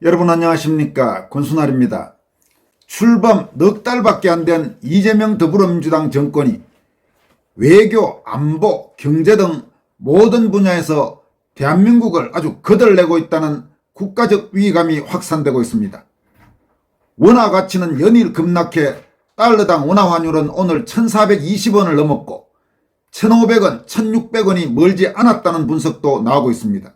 여러분 안녕하십니까, 권순할입니다. 출범 넉 달밖에 안 된 이재명 더불어민주당 정권이 외교, 안보, 경제 등 모든 분야에서 대한민국을 아주 거들내고 있다는 국가적 위기감이 확산되고 있습니다. 원화 가치는 연일 급락해 달러당 원화 환율은 오늘 1420원을 넘었고 1500원, 1600원이 멀지 않았다는 분석도 나오고 있습니다.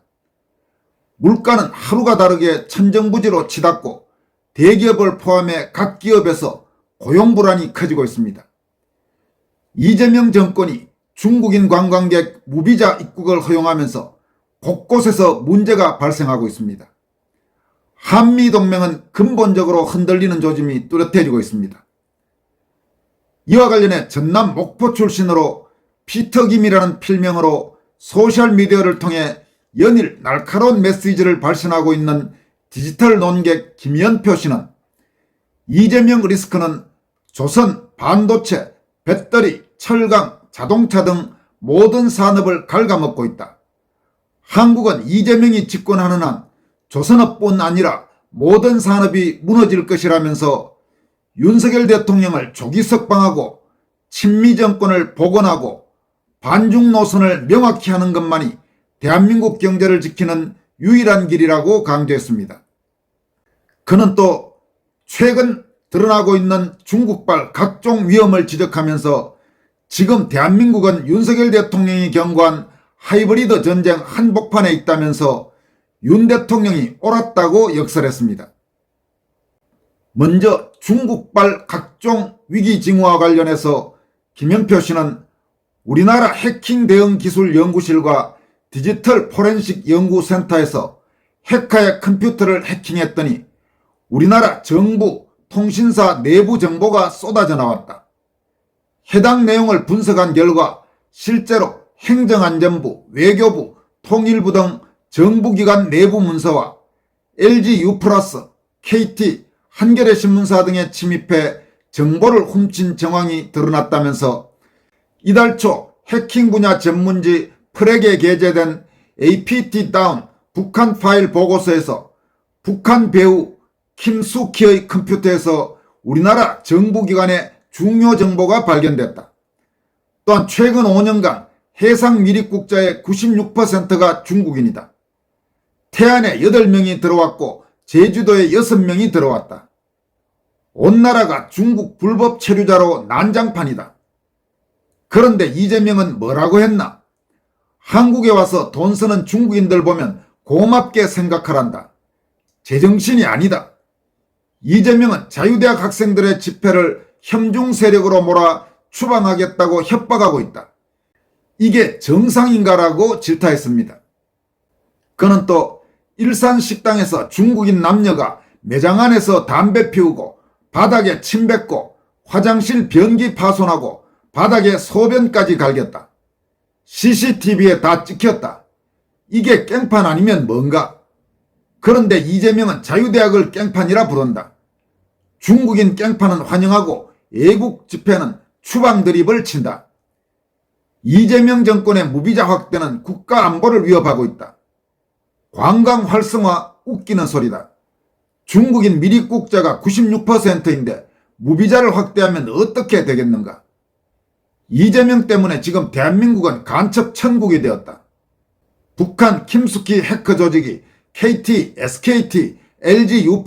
물가는 하루가 다르게 천정부지로 치닫고 대기업을 포함해 각 기업에서 고용 불안이 커지고 있습니다. 이재명 정권이 중국인 관광객 무비자 입국을 허용하면서 곳곳에서 문제가 발생하고 있습니다. 한미동맹은 근본적으로 흔들리는 조짐이 뚜렷해지고 있습니다. 이와 관련해 전남 목포 출신으로 피터김이라는 필명으로 소셜미디어를 통해 연일 날카로운 메시지를 발신하고 있는 디지털 논객 김연표 씨는 이재명 리스크는 조선, 반도체, 배터리, 철강, 자동차 등 모든 산업을 갉아먹고 있다. 한국은 이재명이 집권하는 한 조선업뿐 아니라 모든 산업이 무너질 것이라면서 윤석열 대통령을 조기 석방하고 친미 정권을 복원하고 반중 노선을 명확히 하는 것만이 대한민국 경제를 지키는 유일한 길이라고 강조했습니다. 그는 또 최근 드러나고 있는 중국발 각종 위험을 지적하면서 지금 대한민국은 윤석열 대통령이 경고한 하이브리드 전쟁 한복판에 있다면서 윤 대통령이 옳았다고 역설했습니다. 먼저 중국발 각종 위기 징후와 관련해서 김연표 씨는 우리나라 해킹 대응 기술 연구실과 디지털 포렌식 연구센터에서 해커의 컴퓨터를 해킹했더니 우리나라 정부, 통신사 내부 정보가 쏟아져 나왔다. 해당 내용을 분석한 결과 실제로 행정안전부, 외교부, 통일부 등 정부기관 내부 문서와 LG U+, KT, 한겨레신문사 등에 침입해 정보를 훔친 정황이 드러났다면서 이달 초 해킹 분야 전문지 프렉에 게재된 APT-다운 북한 파일 보고서에서 북한 배우 김수키의 컴퓨터에서 우리나라 정부기관의 중요 정보가 발견됐다. 또한 최근 5년간 해상 미립국자의 96%가 중국인이다. 태안에 8명이 들어왔고 제주도에 6명이 들어왔다. 온 나라가 중국 불법 체류자로 난장판이다. 그런데 이재명은 뭐라고 했나? 한국에 와서 돈 쓰는 중국인들 보면 고맙게 생각하란다. 제정신이 아니다. 이재명은 자유대학 학생들의 집회를 혐중 세력으로 몰아 추방하겠다고 협박하고 있다. 이게 정상인가라고 질타했습니다. 그는 또 일산 식당에서 중국인 남녀가 매장 안에서 담배 피우고 바닥에 침 뱉고 화장실 변기 파손하고 바닥에 소변까지 갈겼다. CCTV에 다 찍혔다. 이게 깽판 아니면 뭔가? 그런데 이재명은 자유대학을 깽판이라 부른다. 중국인 깽판은 환영하고 애국 집회는 추방 드립을 친다. 이재명 정권의 무비자 확대는 국가 안보를 위협하고 있다. 관광 활성화 웃기는 소리다. 중국인 미립국자가 96%인데 무비자를 확대하면 어떻게 되겠는가? 이재명 때문에 지금 대한민국은 간첩 천국이 되었다. 북한 김숙희 해커 조직이 KT, SKT, LG U+,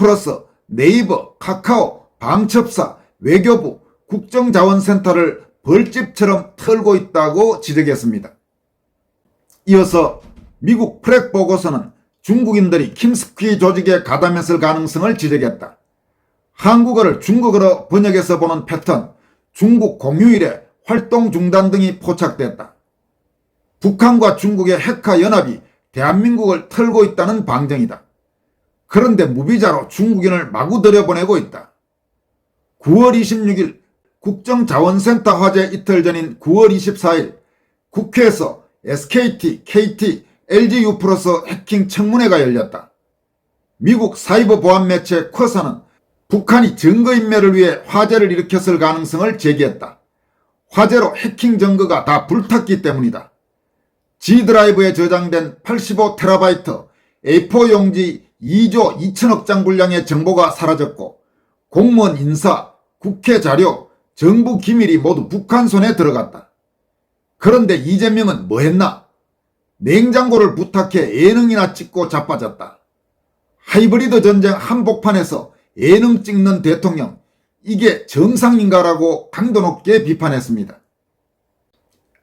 네이버, 카카오, 방첩사, 외교부, 국정자원센터를 벌집처럼 털고 있다고 지적했습니다. 이어서 미국 프렉 보고서는 중국인들이 김숙희 조직에 가담했을 가능성을 지적했다. 한국어를 중국어로 번역해서 보는 패턴, 중국 공휴일에 활동 중단 등이 포착됐다. 북한과 중국의 해커 연합이 대한민국을 털고 있다는 방정이다. 그런데 무비자로 중국인을 마구 들여보내고 있다. 9월 26일 국정자원센터 화재 이틀 전인 9월 24일 국회에서 SKT, KT, LG U+ 해킹 청문회가 열렸다. 미국 사이버 보안 매체 쿼사는 북한이 증거인멸을 위해 화재를 일으켰을 가능성을 제기했다. 화재로 해킹 증거가 다 불탔기 때문이다. G드라이브에 저장된 85TB A4 용지 2조 2천억 장 분량의 정보가 사라졌고 공무원 인사, 국회 자료, 정부 기밀이 모두 북한 손에 들어갔다. 그런데 이재명은 뭐 했나? 냉장고를 부탁해 예능이나 찍고 자빠졌다. 하이브리드 전쟁 한복판에서 예능 찍는 대통령, 이게 정상인가라고 강도 높게 비판했습니다.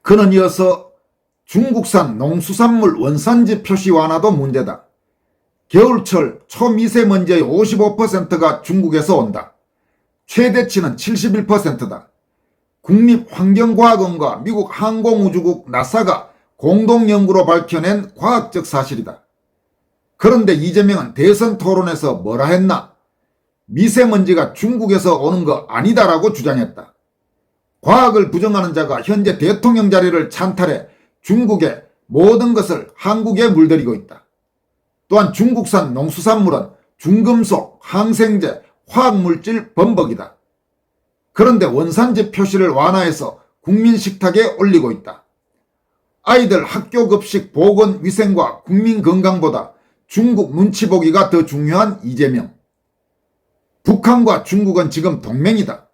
그는 이어서 중국산 농수산물 원산지 표시 완화도 문제다. 겨울철 초미세먼지의 55%가 중국에서 온다. 최대치는 71%다. 국립환경과학원과 미국 항공우주국 나사가 공동연구로 밝혀낸 과학적 사실이다. 그런데 이재명은 대선 토론에서 뭐라 했나? 미세먼지가 중국에서 오는 거 아니다라고 주장했다. 과학을 부정하는 자가 현재 대통령 자리를 찬탈해 중국의 모든 것을 한국에 물들이고 있다. 또한 중국산 농수산물은 중금속, 항생제, 화학물질 범벅이다. 그런데 원산지 표시를 완화해서 국민 식탁에 올리고 있다. 아이들 학교 급식 보건위생과 국민 건강보다 중국 눈치 보기가 더 중요한 이재명. 북한과 중국은 지금 동맹이다.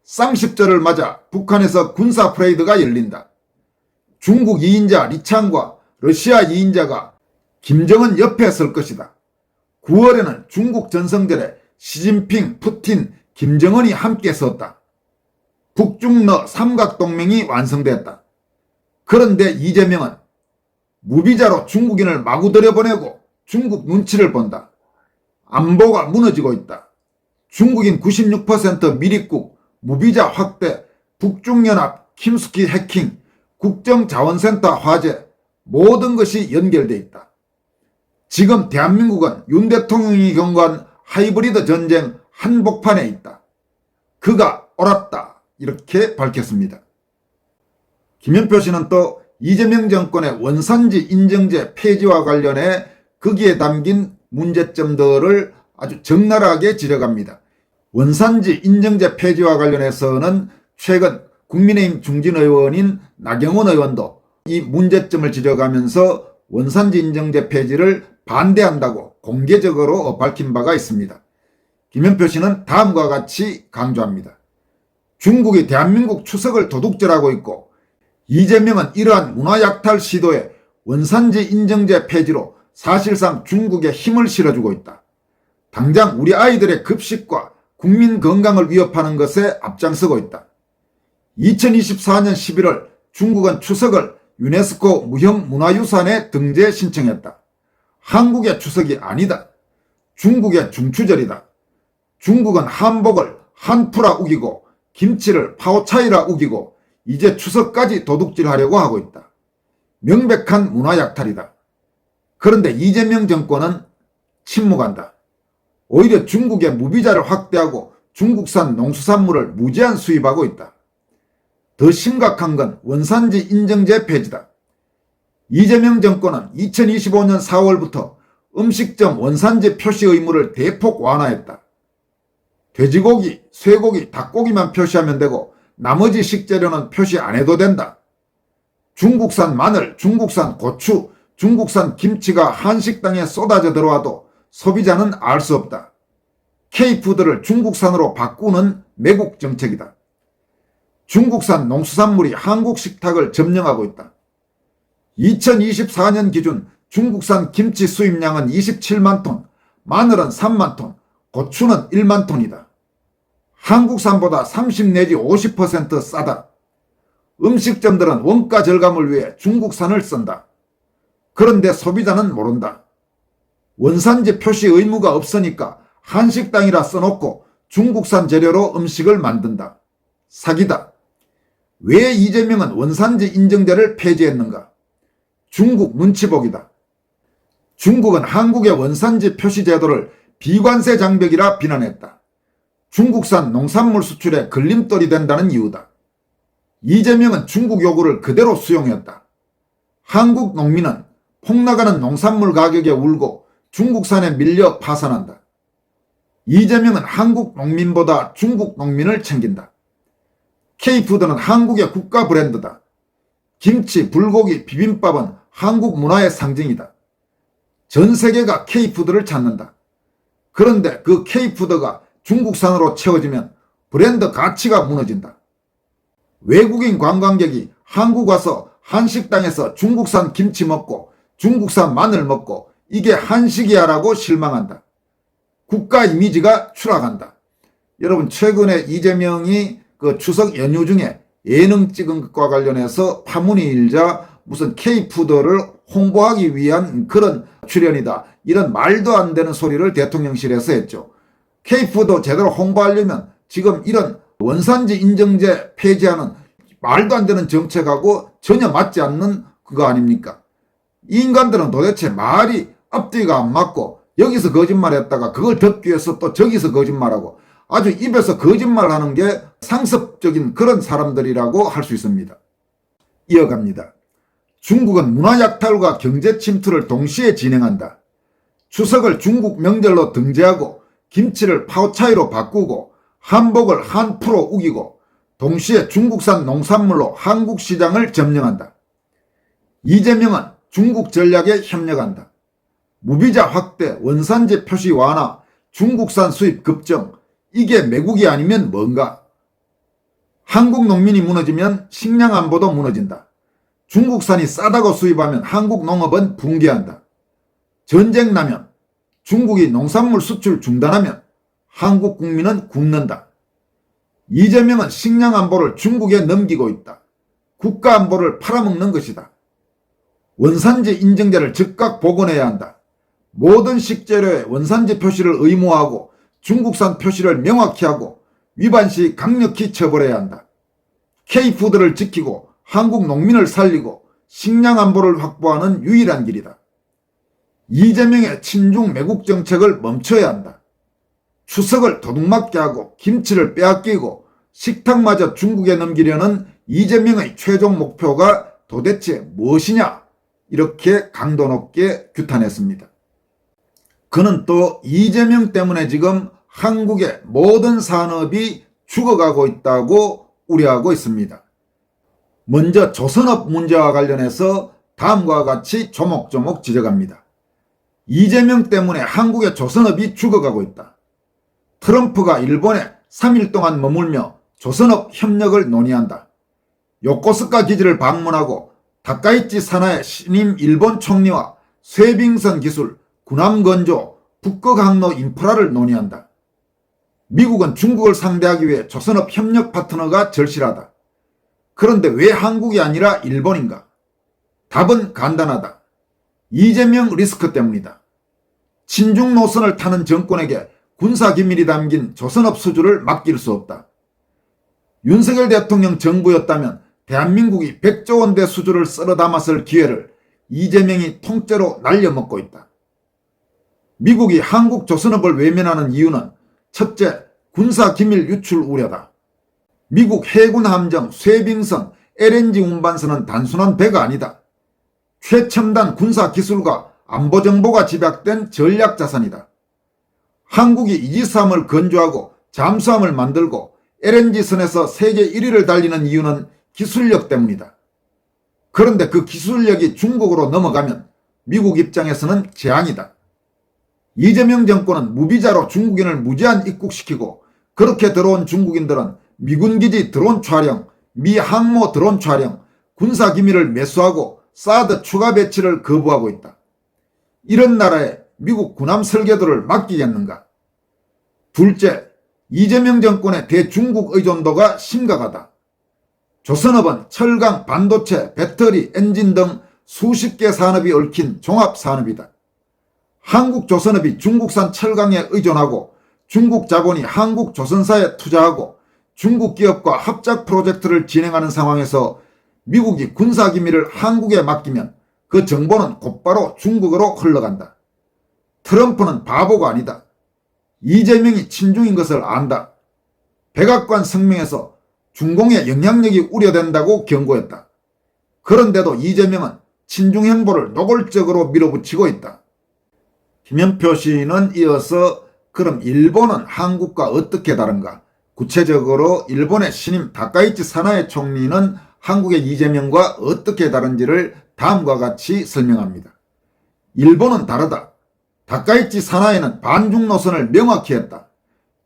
쌍십절을 맞아 북한에서 군사 퍼레이드가 열린다. 중국 2인자 리창과 러시아 2인자가 김정은 옆에 설 것이다. 9월에는 중국 전성절에 시진핑, 푸틴, 김정은이 함께 섰다. 북중러 삼각동맹이 완성됐다. 그런데 이재명은 무비자로 중국인을 마구 들여보내고 중국 눈치를 본다. 안보가 무너지고 있다. 중국인 96% 미립국, 무비자 확대, 북중연합, 김숙희 해킹, 국정자원센터 화재, 모든 것이 연결돼 있다. 지금 대한민국은 윤 대통령이 경고한 하이브리드 전쟁 한복판에 있다. 그가 옳았다. 이렇게 밝혔습니다. 김현표 씨는 또 이재명 정권의 원산지 인증제 폐지와 관련해 거기에 담긴 문제점들을 아주 적나라하게 지적합니다. 원산지 인증제 폐지와 관련해서는 최근 국민의힘 중진 의원인 나경원 의원도 이 문제점을 지적하면서 원산지 인증제 폐지를 반대한다고 공개적으로 밝힌 바가 있습니다. 김현표 씨는 다음과 같이 강조합니다. 중국이 대한민국 추석을 도둑질하고 있고 이재명은 이러한 문화약탈 시도에 원산지 인증제 폐지로 사실상 중국에 힘을 실어주고 있다. 당장 우리 아이들의 급식과 국민 건강을 위협하는 것에 앞장서고 있다. 2024년 11월 중국은 추석을 유네스코 무형문화유산에 등재 신청했다. 한국의 추석이 아니다. 중국의 중추절이다. 중국은 한복을 한푸라 우기고 김치를 파오차이라 우기고 이제 추석까지 도둑질하려고 하고 있다. 명백한 문화약탈이다. 그런데 이재명 정권은 침묵한다. 오히려 중국의 무비자를 확대하고 중국산 농수산물을 무제한 수입하고 있다. 더 심각한 건 원산지 인증제 폐지다. 이재명 정권은 2025년 4월부터 음식점 원산지 표시 의무를 대폭 완화했다. 돼지고기, 쇠고기, 닭고기만 표시하면 되고 나머지 식재료는 표시 안 해도 된다. 중국산 마늘, 중국산 고추, 중국산 김치가 한식당에 쏟아져 들어와도 소비자는 알 수 없다. K푸드를 중국산으로 바꾸는 매국 정책이다. 중국산 농수산물이 한국 식탁을 점령하고 있다. 2024년 기준 중국산 김치 수입량은 27만 톤, 마늘은 3만 톤, 고추는 1만 톤이다. 한국산보다 30 내지 50% 싸다. 음식점들은 원가 절감을 위해 중국산을 쓴다. 그런데 소비자는 모른다. 원산지 표시 의무가 없으니까 한식당이라 써놓고 중국산 재료로 음식을 만든다. 사기다. 왜 이재명은 원산지 인증제를 폐지했는가? 중국 눈치보기다. 중국은 한국의 원산지 표시 제도를 비관세 장벽이라 비난했다. 중국산 농산물 수출에 걸림돌이 된다는 이유다. 이재명은 중국 요구를 그대로 수용했다. 한국 농민은 폭락하는 농산물 가격에 울고 중국산에 밀려 파산한다. 이재명은 한국 농민보다 중국 농민을 챙긴다. K푸드는 한국의 국가 브랜드다. 김치, 불고기, 비빔밥은 한국 문화의 상징이다. 전 세계가 K푸드를 찾는다. 그런데 그 K푸드가 중국산으로 채워지면 브랜드 가치가 무너진다. 외국인 관광객이 한국 와서 한식당에서 중국산 김치 먹고 중국산 마늘 먹고 이게 한식이야 라고 실망한다. 국가 이미지가 추락한다. 여러분, 최근에 이재명이 그 추석 연휴 중에 예능 찍은 것과 관련해서 파문이 일자 무슨 K푸드를 홍보하기 위한 그런 출연이다, 이런 말도 안 되는 소리를 대통령실에서 했죠. K푸드 제대로 홍보하려면 지금 이런 원산지 인증제 폐지하는 말도 안 되는 정책하고 전혀 맞지 않는 그거 아닙니까? 이 인간들은 도대체 말이 앞뒤가 안 맞고 여기서 거짓말했다가 그걸 덮기 위해서 또 저기서 거짓말하고 아주 입에서 거짓말하는 게 상습적인 그런 사람들이라고 할 수 있습니다. 이어갑니다. 중국은 문화약탈과 경제 침투를 동시에 진행한다. 추석을 중국 명절로 등재하고 김치를 파오차이로 바꾸고 한복을 한푸로 우기고 동시에 중국산 농산물로 한국 시장을 점령한다. 이재명은 중국 전략에 협력한다. 무비자 확대, 원산지 표시 완화, 중국산 수입 급증, 이게 매국이 아니면 뭔가? 한국 농민이 무너지면 식량 안보도 무너진다. 중국산이 싸다고 수입하면 한국 농업은 붕괴한다. 전쟁 나면, 중국이 농산물 수출 중단하면 한국 국민은 굶는다. 이재명은 식량 안보를 중국에 넘기고 있다. 국가 안보를 팔아먹는 것이다. 원산지 인증제를 즉각 복원해야 한다. 모든 식재료에 원산지 표시를 의무화하고 중국산 표시를 명확히 하고 위반 시 강력히 처벌해야 한다. K푸드를 지키고 한국 농민을 살리고 식량 안보를 확보하는 유일한 길이다. 이재명의 친중 매국 정책을 멈춰야 한다. 추석을 도둑맞게 하고 김치를 빼앗기고 식탁마저 중국에 넘기려는 이재명의 최종 목표가 도대체 무엇이냐? 이렇게 강도 높게 규탄했습니다. 그는 또 이재명 때문에 지금 한국의 모든 산업이 죽어가고 있다고 우려하고 있습니다. 먼저 조선업 문제와 관련해서 다음과 같이 조목조목 지적합니다. 이재명 때문에 한국의 조선업이 죽어가고 있다. 트럼프가 일본에 3일 동안 머물며 조선업 협력을 논의한다. 요코스카 기지를 방문하고 다카이치 사나의 신임 일본 총리와 쇠빙선 기술, 군함 건조, 북극 항로 인프라를 논의한다. 미국은 중국을 상대하기 위해 조선업 협력 파트너가 절실하다. 그런데 왜 한국이 아니라 일본인가? 답은 간단하다. 이재명 리스크 때문이다. 친중 노선을 타는 정권에게 군사기밀이 담긴 조선업 수주를 맡길 수 없다. 윤석열 대통령 정부였다면 대한민국이 100조 원대 수주를 썰어 담았을 기회를 이재명이 통째로 날려먹고 있다. 미국이 한국 조선업을 외면하는 이유는 첫째, 군사기밀 유출 우려다. 미국 해군 함정, 쇠빙선, LNG 운반선은 단순한 배가 아니다. 최첨단 군사기술과 안보정보가 집약된 전략자산이다. 한국이 이지스함을 건조하고 잠수함을 만들고 LNG선에서 세계 1위를 달리는 이유는 기술력 때문이다. 그런데 그 기술력이 중국으로 넘어가면 미국 입장에서는 재앙이다. 이재명 정권은 무비자로 중국인을 무제한 입국시키고 그렇게 들어온 중국인들은 미군기지 드론 촬영, 미 항모 드론 촬영, 군사기밀을 매수하고 사드 추가 배치를 거부하고 있다. 이런 나라에 미국 군함 설계도를 맡기겠는가? 둘째, 이재명 정권의 대중국 의존도가 심각하다. 조선업은 철강, 반도체, 배터리, 엔진 등 수십 개 산업이 얽힌 종합산업이다. 한국 조선업이 중국산 철강에 의존하고 중국 자본이 한국 조선사에 투자하고 중국 기업과 합작 프로젝트를 진행하는 상황에서 미국이 군사기밀을 한국에 맡기면 그 정보는 곧바로 중국으로 흘러간다. 트럼프는 바보가 아니다. 이재명이 친중인 것을 안다. 백악관 성명에서 중공의 영향력이 우려된다고 경고했다. 그런데도 이재명은 친중 행보를 노골적으로 밀어붙이고 있다. 김현표 시인은 이어서 그럼 일본은 한국과 어떻게 다른가? 구체적으로 일본의 신임 다카이치 사나에 총리는 한국의 이재명과 어떻게 다른지를 다음과 같이 설명합니다. 일본은 다르다. 다카이치 사나이는 반중 노선을 명확히 했다.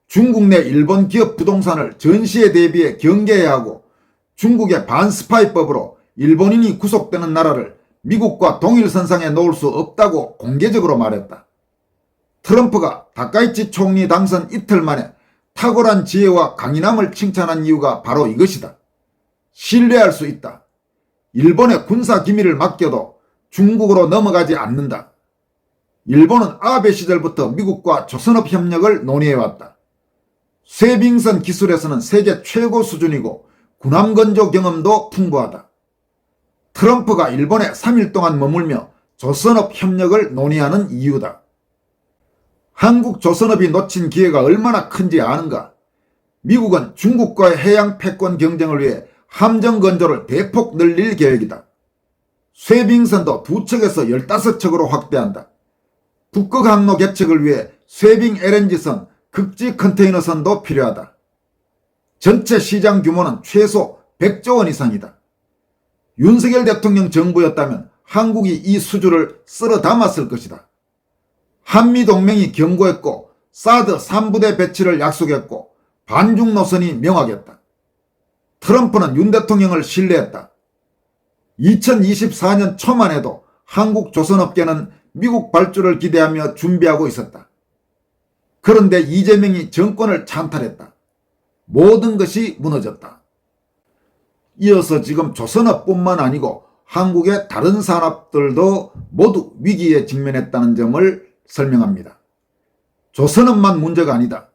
중국 내 일본 기업 부동산을 전시에 대비해 경계해야 하고 중국의 반스파이법으로 일본인이 구속되는 나라를 미국과 동일선상에 놓을 수 없다고 공개적으로 말했다. 트럼프가 다카이치 총리 당선 이틀 만에 탁월한 지혜와 강인함을 칭찬한 이유가 바로 이것이다. 신뢰할 수 있다. 일본의 군사 기밀을 맡겨도 중국으로 넘어가지 않는다. 일본은 아베 시절부터 미국과 조선업 협력을 논의해왔다. 쇠빙선 기술에서는 세계 최고 수준이고 군함 건조 경험도 풍부하다. 트럼프가 일본에 3일 동안 머물며 조선업 협력을 논의하는 이유다. 한국 조선업이 놓친 기회가 얼마나 큰지 아는가? 미국은 중국과의 해양 패권 경쟁을 위해 함정 건조를 대폭 늘릴 계획이다. 쇠빙선도 2척에서 15척으로 확대한다. 북극 항로 개척을 위해 쇠빙 LNG선, 극지 컨테이너선도 필요하다. 전체 시장 규모는 최소 100조 원 이상이다. 윤석열 대통령 정부였다면 한국이 이 수주를 쓸어 담았을 것이다. 한미동맹이 경고했고 사드 3부대 배치를 약속했고 반중 노선이 명확했다. 트럼프는 윤 대통령을 신뢰했다. 2024년 초만 해도 한국 조선업계는 미국 발주를 기대하며 준비하고 있었다. 그런데 이재명이 정권을 찬탈했다. 모든 것이 무너졌다. 이어서 지금 조선업뿐만 아니고 한국의 다른 산업들도 모두 위기에 직면했다는 점을 설명합니다. 조선업만 문제가 아니다.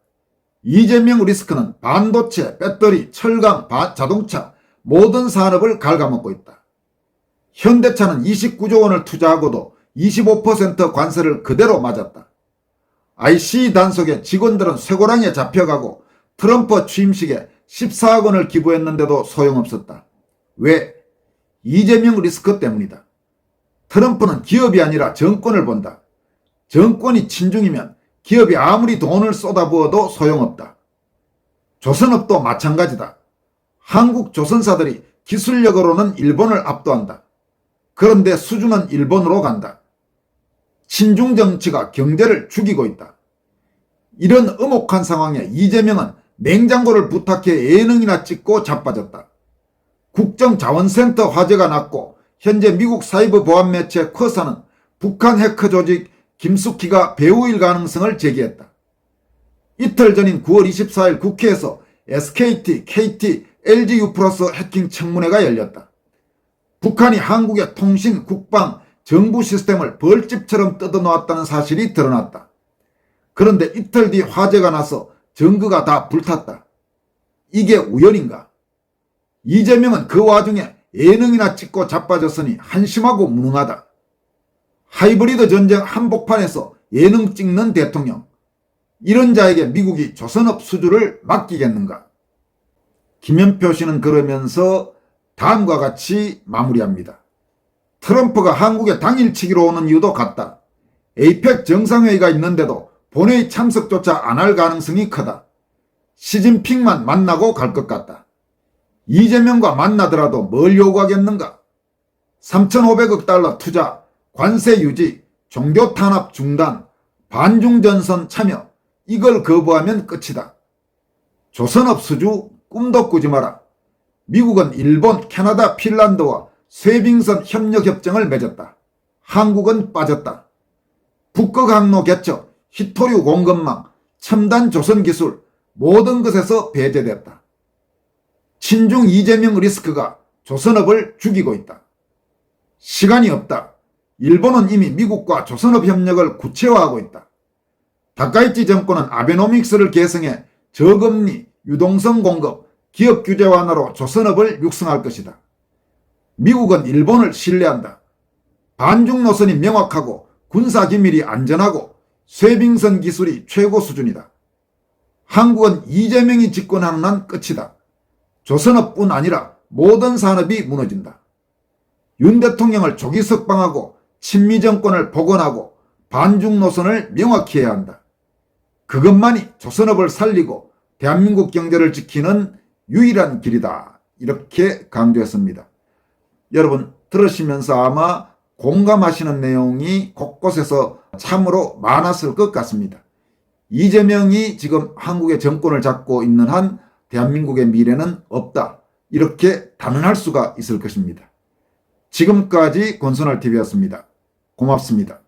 이재명 리스크는 반도체, 배터리, 철강, 자동차 모든 산업을 갉아먹고 있다. 현대차는 29조 원을 투자하고도 25% 관세를 그대로 맞았다. IC 단속에 직원들은 쇠고랑에 잡혀가고 트럼프 취임식에 14억 원을 기부했는데도 소용없었다. 왜? 이재명 리스크 때문이다. 트럼프는 기업이 아니라 정권을 본다. 정권이 친중이면 기업이 아무리 돈을 쏟아부어도 소용없다. 조선업도 마찬가지다. 한국 조선사들이 기술력으로는 일본을 압도한다. 그런데 수주는 일본으로 간다. 친중 정치가 경제를 죽이고 있다. 이런 엄혹한 상황에 이재명은 냉장고를 부탁해 예능이나 찍고 자빠졌다. 국정자원센터 화제가 났고 현재 미국 사이버 보안 매체 쿼사는 북한 해커 조직 김숙희가 배우일 가능성을 제기했다. 이틀 전인 9월 24일 국회에서 SKT, KT, LGU 플러스 해킹 청문회가 열렸다. 북한이 한국의 통신, 국방, 정부 시스템을 벌집처럼 뜯어놓았다는 사실이 드러났다. 그런데 이틀 뒤 화제가 나서 증거가 다 불탔다. 이게 우연인가? 이재명은 그 와중에 예능이나 찍고 자빠졌으니 한심하고 무능하다. 하이브리드 전쟁 한복판에서 예능 찍는 대통령. 이런 자에게 미국이 조선업 수주를 맡기겠는가? 김현표 씨는 그러면서 다음과 같이 마무리합니다. 트럼프가 한국에 당일치기로 오는 이유도 같다. 에이펙 정상회의가 있는데도 본회의 참석조차 안 할 가능성이 크다. 시진핑만 만나고 갈 것 같다. 이재명과 만나더라도 뭘 요구하겠는가? 3,500억 달러 투자, 관세 유지, 종교 탄압 중단, 반중전선 참여, 이걸 거부하면 끝이다. 조선업 수주 꿈도 꾸지 마라. 미국은 일본, 캐나다, 핀란드와 쇠빙선 협력협정을 맺었다. 한국은 빠졌다. 북극항로 개척, 히토류 공급망, 첨단 조선기술 모든 것에서 배제됐다. 친중 이재명 리스크가 조선업을 죽이고 있다. 시간이 없다. 일본은 이미 미국과 조선업 협력을 구체화하고 있다. 다카이치 정권은 아베노믹스를 개성해 저금리, 유동성 공급, 기업 규제 완화로 조선업을 육성할 것이다. 미국은 일본을 신뢰한다. 반중 노선이 명확하고 군사기밀이 안전하고 쇠빙선 기술이 최고 수준이다. 한국은 이재명이 집권하는 한 끝이다. 조선업뿐 아니라 모든 산업이 무너진다. 윤 대통령을 조기 석방하고 친미 정권을 복원하고 반중 노선을 명확히 해야 한다. 그것만이 조선업을 살리고 대한민국 경제를 지키는 유일한 길이다. 이렇게 강조했습니다. 여러분 들으시면서 아마 공감하시는 내용이 곳곳에서 참으로 많았을 것 같습니다. 이재명이 지금 한국의 정권을 잡고 있는 한 대한민국의 미래는 없다. 이렇게 단언할 수가 있을 것입니다. 지금까지 권순할TV였습니다. 고맙습니다.